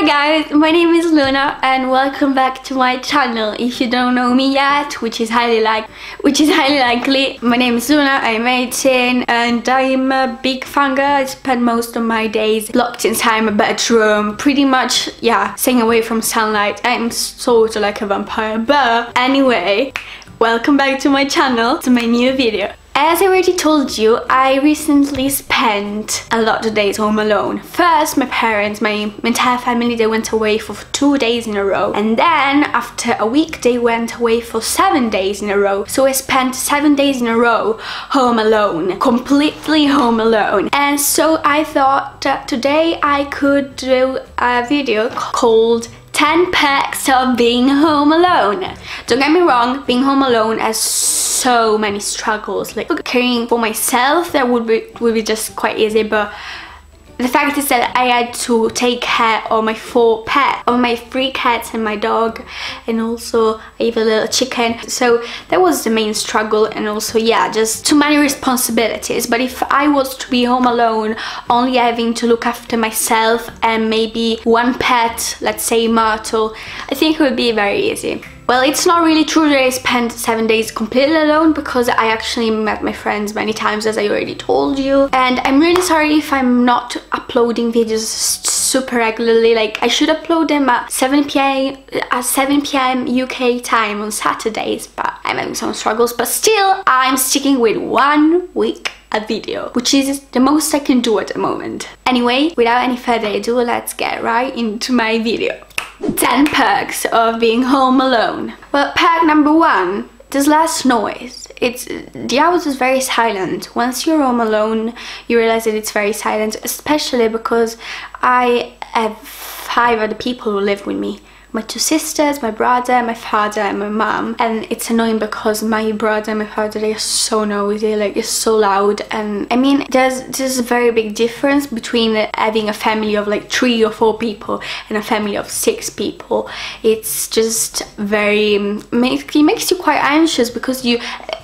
Hi guys, my name is Luna and welcome back to my channel. If you don't know me yet, which is highly likely, my name is Luna, I'm 18 and I'm a big fan girl. I spend most of my days locked inside my bedroom, pretty much, yeah, staying away from sunlight. I'm sort of like a vampire, but anyway, welcome back to my channel, to my new video. As I already told you, I recently spent a lot of days home alone. First, my parents, my entire family, they went away for 2 days in a row. And then, after a week, they went away for 7 days in a row. So I spent 7 days in a row home alone. Completely home alone. And so I thought that today I could do a video called 10 perks of being home alone. Don't get me wrong, being home alone has so many struggles. Like caring for myself, that would be just quite easy, but the fact is that I had to take care of my 4 pets, of my 3 cats and my dog, and also I have a little chicken. So that was the main struggle, and also, yeah, just too many responsibilities. But if I was to be home alone, only having to look after myself and maybe 1 pet, let's say Myrtle, I think it would be very easy. Well, it's not really true that I spent 7 days completely alone, because I actually met my friends many times, as I already told you. And I'm really sorry if I'm not uploading videos super regularly. Like, I should upload them at 7 p.m. UK time on Saturdays, but I'm having some struggles. But still, I'm sticking with 1 week a video, which is the most I can do at the moment. Anyway, without any further ado, let's get right into my video. 10 perks of being home alone. Well, perk number 1, there's less noise. The house is very silent. Once you're home alone, you realize that it's very silent, especially because I have 5 other people who live with me. My 2 sisters, my brother, my father and my mom. And it's annoying because my brother and my father, they are so noisy, like it's so loud. And I mean, there's a very big difference between having a family of like 3 or 4 people and a family of 6 people. It's just very, it makes you quite anxious because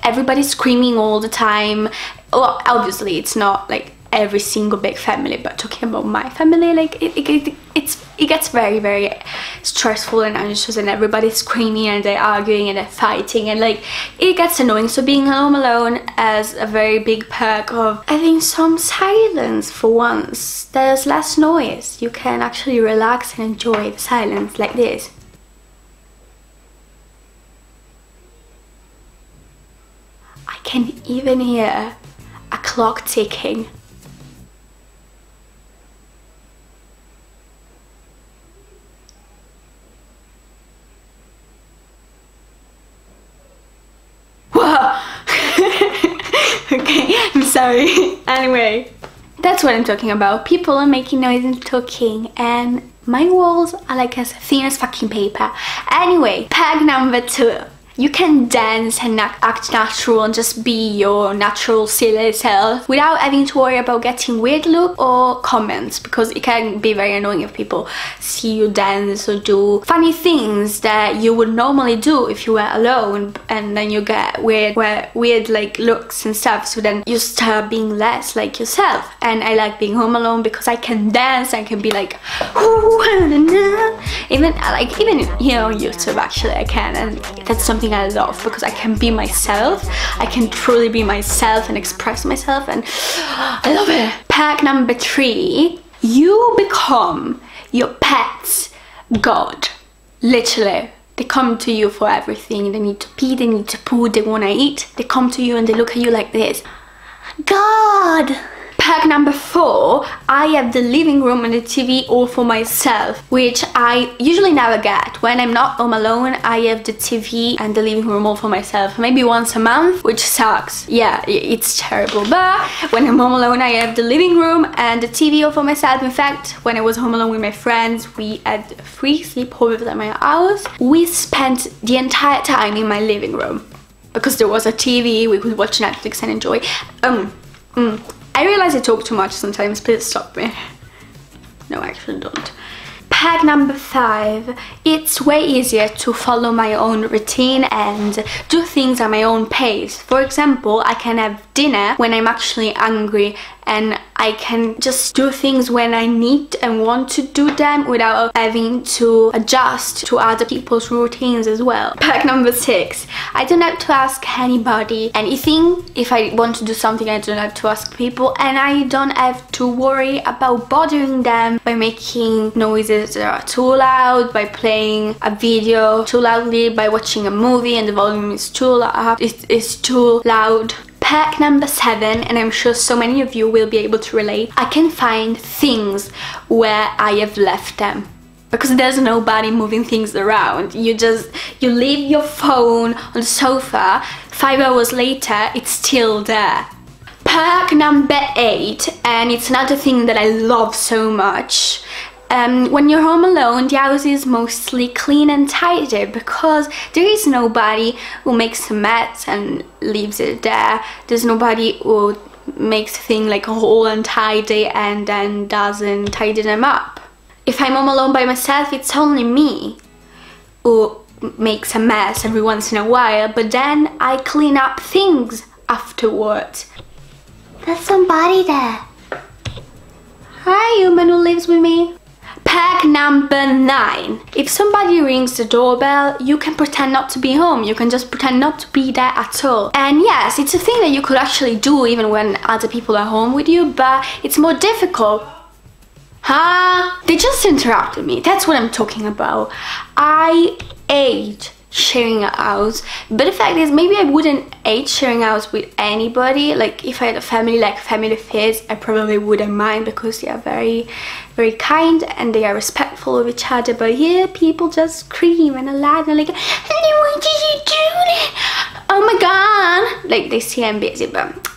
everybody's screaming all the time. Well, obviously it's not like every single big family, but talking about my family, like it gets very, very stressful and anxious, and everybody's screaming and they're arguing and they're fighting, and like it gets annoying. So being home alone has a very big perk of having some silence. For once, there's less noise. You can actually relax and enjoy the silence like this. I can even hear a clock ticking. Okay, I'm sorry. Anyway, that's what I'm talking about. People are making noise and talking, and my walls are like as thin as fucking paper. Anyway, perk number 2. You can dance and act natural and just be your natural silly self without having to worry about getting weird look or comments, because it can be very annoying if people see you dance or do funny things that you would normally do if you were alone, and then you get weird like looks and stuff. So then you start being less like yourself. And I like being home alone because I can dance. I can be like, even you know, on YouTube actually I can, and that's something I love because I can be myself. I can truly be myself and express myself, and I love it. Perk number 3, you become your pet's god. Literally, they come to you for everything. They need to pee, they need to poo, they want to eat. They come to you and they look at you like this. God! Perk number 4, I have the living room and the TV all for myself, which I usually never get. When I'm not home alone, I have the TV and the living room all for myself, maybe once a month, which sucks. Yeah, it's terrible. But when I'm home alone, I have the living room and the TV all for myself. In fact, when I was home alone with my friends, we had 3 sleepovers at my house. We spent the entire time in my living room because there was a TV, we could watch Netflix and enjoy. I realize I talk too much sometimes, please stop me. No, actually don't. Perk number 5, it's way easier to follow my own routine and do things at my own pace. For example, I can have dinner when I'm actually hungry and I can just do things when I need and want to do them without having to adjust to other people's routines as well. Perk number 6, I don't have to ask anybody anything. If I want to do something, I don't have to ask people, and I don't have to worry about bothering them by making noises that are too loud, by playing a video too loudly, by watching a movie and the volume is too loud. It's too loud. Perk number 7, and I'm sure so many of you will be able to relate, I can find things where I have left them. Because there's nobody moving things around. You leave your phone on the sofa, 5 hours later, it's still there. Perk number 8, and it's another thing that I love so much. When you're home alone, the house is mostly clean and tidy because there is nobody who makes a mess and leaves it there. There's nobody who makes things like whole and tidy and then doesn't tidy them up. If I'm home alone by myself, it's only me who makes a mess every once in a while, but then I clean up things afterwards. There's somebody there. Hi, human who lives with me. Perk number 9. If somebody rings the doorbell, you can pretend not to be home. You can just pretend not to be there at all. And yes, it's a thing that you could actually do even when other people are home with you, but it's more difficult. They just interrupted me. That's what I'm talking about. I hate sharing a house, but the fact is, maybe I wouldn't hate sharing a house with anybody. Like if I had a family, like family affairs, I probably wouldn't mind because they are very, very kind and they are respectful of each other. But here, people just scream and loud and like, "Honey, why did you do that? Oh my god!" Like they see I'm busy, but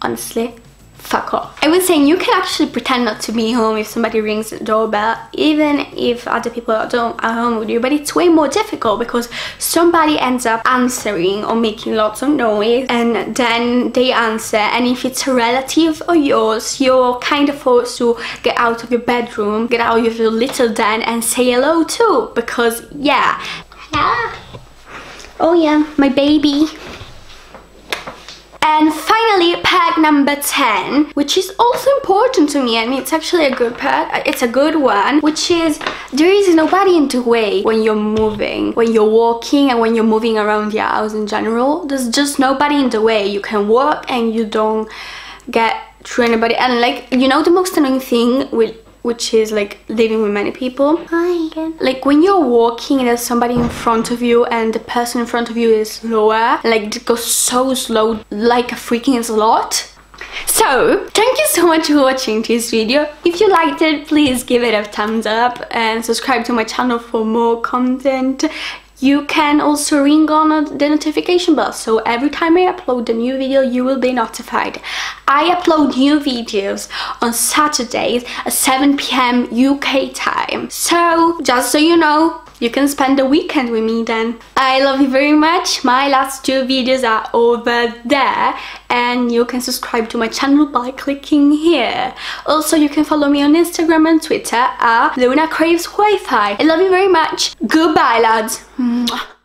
honestly, fuck off. I was saying you can actually pretend not to be home if somebody rings the doorbell, even if other people are home with you, but it's way more difficult because somebody ends up answering or making lots of noise and then they answer, and if it's a relative of yours, you're kind of forced to get out of your bedroom, get out of your little den and say hello too, because yeah. Oh yeah, my baby. And finally, perk number 10, which is also important to me, and it's actually a good perk, it's a good one, which is there is nobody in the way when you're moving, when you're walking and when you're moving around your house in general. There's just nobody in the way. You can walk and you don't get through anybody. And like, you know, the most annoying thing which is like living with many people. Hi again. Like when you're walking and there's somebody in front of you and the person in front of you is slower, like it goes so slow, like a freaking slot. So, thank you so much for watching this video. If you liked it, please give it a thumbs up and subscribe to my channel for more content. You can also ring on the notification bell, so every time I upload a new video, you will be notified. I upload new videos on Saturdays at 7 PM UK time. So, just so you know, you can spend the weekend with me then. I love you very much. My last 2 videos are over there and you can subscribe to my channel by clicking here. Also, you can follow me on Instagram and Twitter at LunaCravesWifi. I love you very much. Goodbye, lads. Mwah.